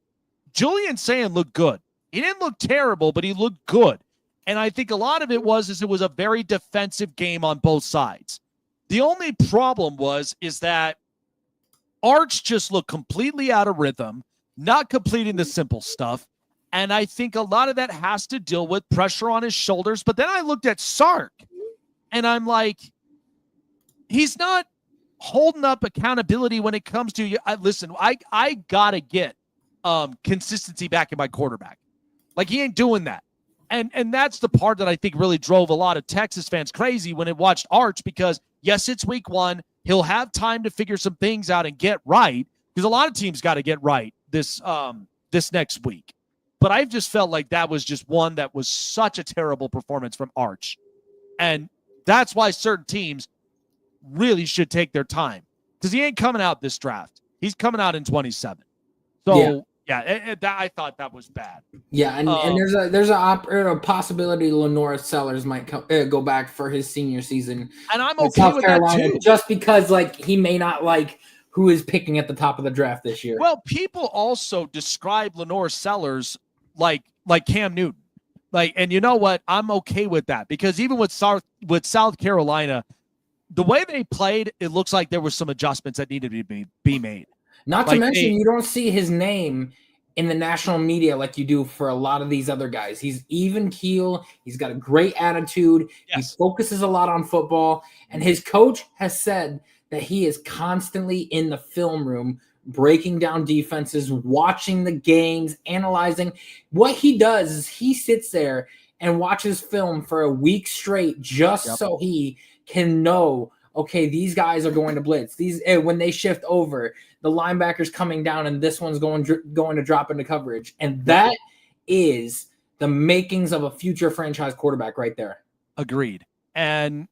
Julian Sand looked good. He didn't look terrible, but he looked good. And I think a lot of it was it was a very defensive game on both sides. The only problem is that Arch just looked completely out of rhythm, not completing the simple stuff. And I think a lot of that has to deal with pressure on his shoulders. But then I looked at Sark, and I'm like, he's not holding up accountability when it comes to you. Listen, I got to get consistency back in my quarterback. Like, he ain't doing that. And that's the part that I think really drove a lot of Texas fans crazy when it watched Arch, because, yes, it's week 1. He'll have time to figure some things out and get right, because a lot of teams got to get right this next week. But I've just felt like that was just one that was such a terrible performance from Arch. And that's why certain teams really should take their time, because he ain't coming out this draft. He's coming out in 27. So, I thought that was bad. Yeah, and there's a possibility Lenora Sellers might go back for his senior season. And I'm okay with that too. Just because, like, he may not like who is picking at the top of the draft this year. Well, people also describe Lenore Sellers like Cam Newton. Like, and you know what? I'm okay with that, because even with South Carolina, the way they played, it looks like there were some adjustments that needed to be made. Not to mention, you don't see his name in the national media like you do for a lot of these other guys. He's even keel. He's got a great attitude. Yes. He focuses a lot on football. And his coach has said that he is constantly in the film room, breaking down defenses, watching the games, analyzing. What he does is he sits there and watches film for a week straight just so he can know, okay, these guys are going to blitz. When they shift over, the linebacker's coming down, and this one's going to drop into coverage. And that is the makings of a future franchise quarterback right there. Agreed. And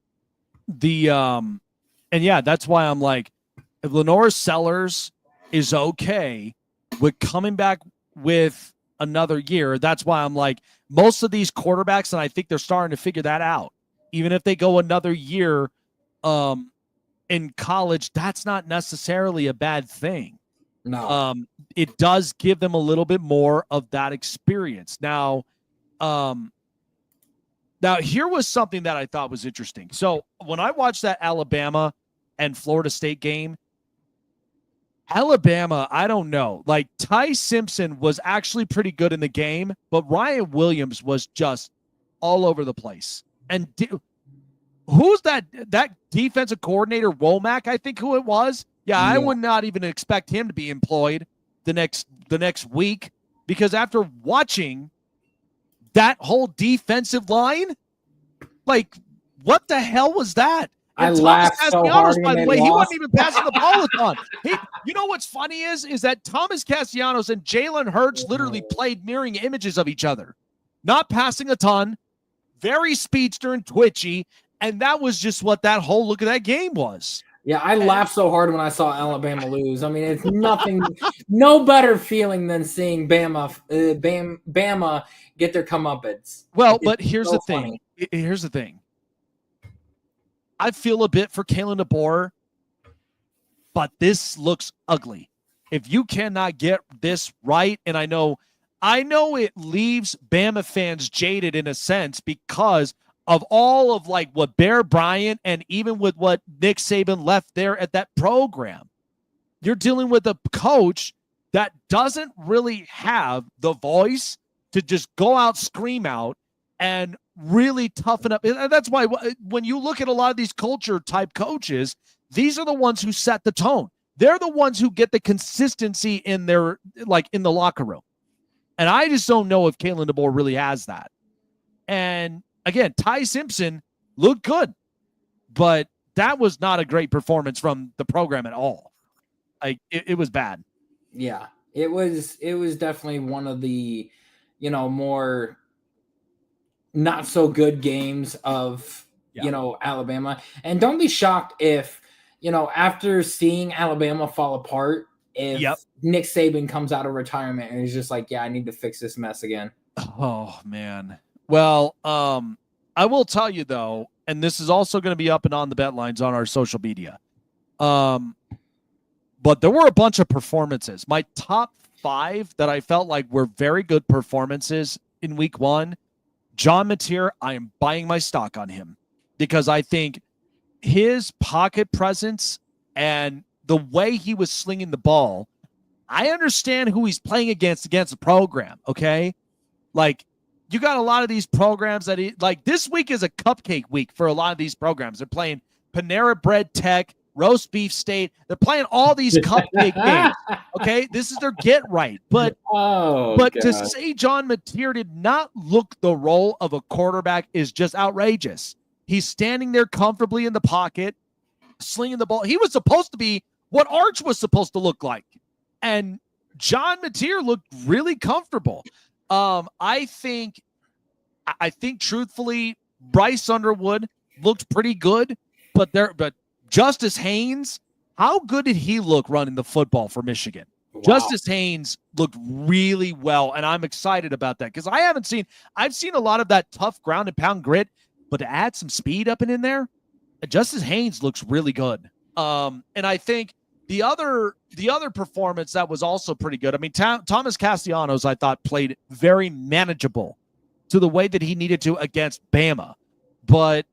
that's why I'm like, if Lenore Sellers is okay with coming back with another year, that's why I'm like, most of these quarterbacks, and I think they're starting to figure that out, even if they go another year in college, that's not necessarily a bad thing. No. It does give them a little bit more of that experience. Now here was something that I thought was interesting. So when I watched that Alabama and Florida State game, Alabama, I don't know. Like, Ty Simpson was actually pretty good in the game, but Ryan Williams was just all over the place. And who's that defensive coordinator, Womack, I think who it was. Yeah, I would not even expect him to be employed the next week, because after watching that whole defensive line, like, what the hell was that? And I laughed so hard. By the way, he wasn't even passing the ball a ton. You know what's funny is that Thomas Castellanos and Jalen Hurts literally played mirroring images of each other, not passing a ton, very speedster and twitchy, and that was just what that whole look of that game was. Yeah, I laughed so hard when I saw Alabama lose. I mean, it's nothing, no better feeling than seeing Bama get their comeuppance. Well, but here's the thing. Here's the thing. I feel a bit for Kalen DeBoer, but this looks ugly. If you cannot get this right, and I know it leaves Bama fans jaded in a sense because of all of like what Bear Bryant and even with what Nick Saban left there at that program. You're dealing with a coach that doesn't really have the voice to just go out, scream out, and really toughen up. And that's why when you look at a lot of these culture type coaches, these are the ones who set the tone. They're the ones who get the consistency in their, like, in the locker room. And I just don't know if Kalen DeBoer really has that. And again, Ty Simpson looked good, but that was not a great performance from the program at all. Like, it was bad. Yeah, it was definitely one of the, more not so good games of, Alabama. And don't be shocked if, after seeing Alabama fall apart, if Nick Saban comes out of retirement and he's just like, yeah, I need to fix this mess again. Oh, man. Well, I will tell you, though, and this is also going to be up and on the bet lines on our social media. But there were a bunch of performances. My top 5 that I felt like were very good performances in week 1, John Mateer, I am buying my stock on him because I think his pocket presence and the way he was slinging the ball, I understand who he's playing against the program, okay? Like, you got a lot of these programs that this week is a cupcake week for a lot of these programs. They're playing Panera Bread Tech, Roast Beef State. They're playing all these cupcake games. Okay, this is their get right. But to say John Mateer did not look the role of a quarterback is just outrageous. He's standing there comfortably in the pocket, slinging the ball. He was supposed to be what Arch was supposed to look like, and John Mateer looked really comfortable. I think truthfully, Bryce Underwood looked pretty good, but Justice Haynes, how good did he look running the football for Michigan? Wow. Justice Haynes looked really well, and I'm excited about that because I've seen a lot of that tough ground and pound grit, but to add some speed up and in there, Justice Haynes looks really good. And I think the other performance that was also pretty good. I mean, Thomas Castellanos, I thought, played very manageable to the way that he needed to against Bama. But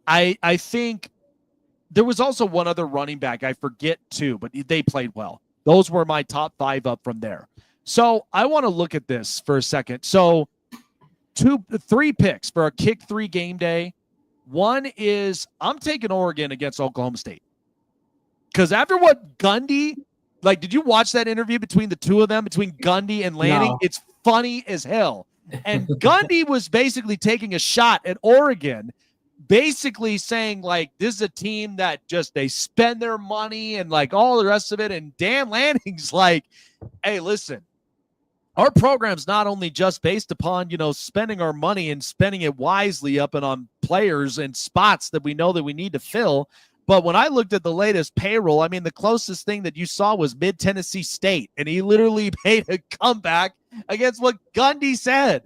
I think there was also one other running back. I forget too, but they played well. Those were my top 5 up from there. So I want to look at this for a second. So 3 picks for a kick 3 game day. One is I'm taking Oregon against Oklahoma State. Because after what Gundy, did you watch that interview between the two of them, between Gundy and Lanning? No. It's funny as hell. And Gundy was basically taking a shot at Oregon, basically saying, this is a team that just, they spend their money and, all the rest of it. And Dan Lanning's like, hey, listen, our program's not only just based upon, spending our money and spending it wisely up and on players and spots that we know that we need to fill. But when I looked at the latest payroll, I mean, the closest thing that you saw was mid-Tennessee State, and he literally made a comeback against what Gundy said.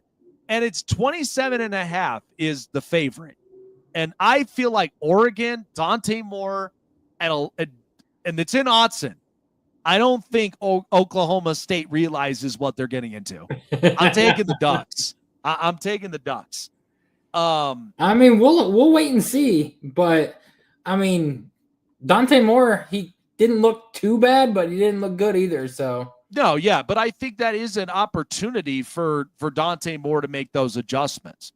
And it's 27.5 is the favorite. And I feel like Oregon, Dante Moore, and it's in Autzen. I don't think Oklahoma State realizes what they're getting into. I'm taking the Ducks. I'm taking the Ducks. I mean, we'll wait and see, but I mean, Dante Moore, he didn't look too bad, but he didn't look good either. So no, yeah, but I think that is an opportunity for Dante Moore to make those adjustments.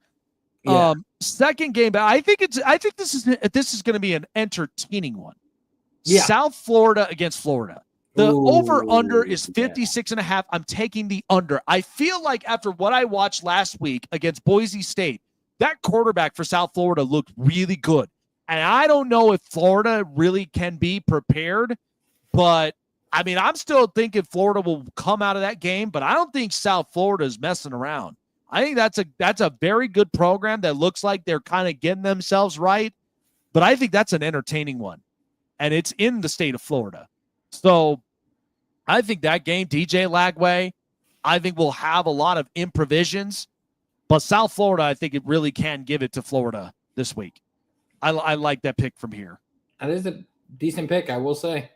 Yeah. Second game, but I think this is going to be an entertaining one. Yeah. South Florida against Florida. The over-under is yeah. 56.5. I'm taking the under. I feel like after what I watched last week against Boise State, that quarterback for South Florida looked really good. And I don't know if Florida really can be prepared, but I mean, I'm still thinking Florida will come out of that game, but I don't think South Florida is messing around. I think that's a very good program that looks like they're kind of getting themselves right, but I think that's an entertaining one, and it's in the state of Florida. So I think that game, DJ Lagway, I think will have a lot of improvisations, but South Florida, I think it really can give it to Florida this week. I like that pick from here. That is a decent pick, I will say.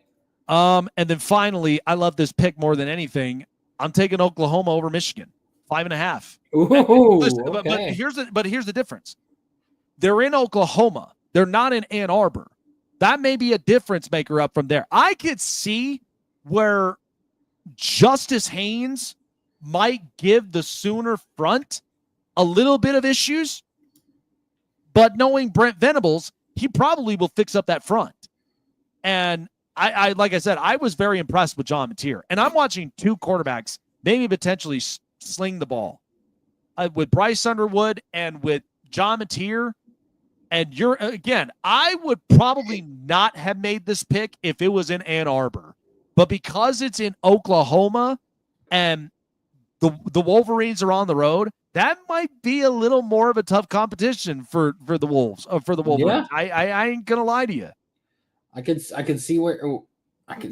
And then finally, I love this pick more than anything. I'm taking Oklahoma over Michigan, 5.5. Ooh, Listen, okay. but here's the difference. They're in Oklahoma. They're not in Ann Arbor. That may be a difference maker up from there. I could see where Justice Haynes might give the Sooner front a little bit of issues, but knowing Brent Venables, he probably will fix up that front. And I like I said, I was very impressed with John Mateer. And I'm watching two quarterbacks maybe potentially sling the ball with Bryce Underwood and with John Mateer. And I would probably not have made this pick if it was in Ann Arbor. But because it's in Oklahoma and the Wolverines are on the road, that might be a little more of a tough competition for the Wolves, for the Wolverines. Yeah. I ain't gonna lie to you. I could see I can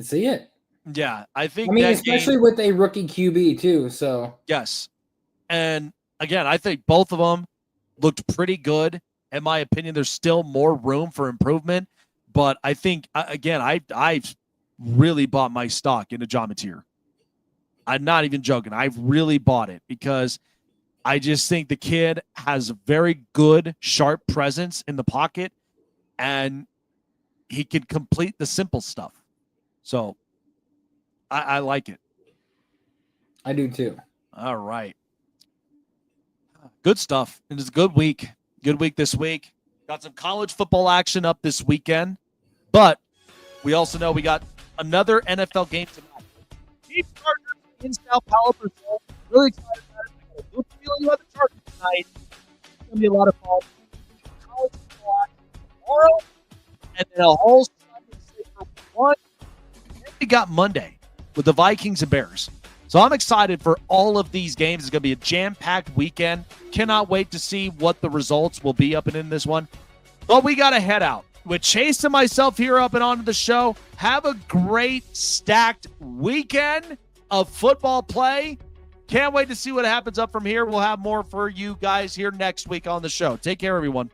see it. Yeah, I think. I mean, especially with a rookie QB too. So yes, and again, I think both of them looked pretty good. In my opinion, there's still more room for improvement, but I think again, I've really bought my stock into John Mateer. I'm not even joking. I've really bought it because I just think the kid has a very good, sharp presence in the pocket, and he can complete the simple stuff. So I like it. I do too. All right. Good stuff. It is a good week. Good week this week. Got some college football action up this weekend, but we also know we got another NFL game tonight. Chief Chargers in South Palo Brazil. Really excited about it. I got a good feeling about the Chargers tonight. It's going to be a lot of fun. College football action tomorrow, and then a whole Sunday slate for one. And we got Monday with the Vikings and Bears. So I'm excited for all of these games. It's going to be a jam-packed weekend. Cannot wait to see what the results will be up and in this one. But we got to head out. With Chase and myself here up and onto the show, have a great stacked weekend of football play. Can't wait to see what happens up from here. We'll have more for you guys here next week on the show. Take care, everyone.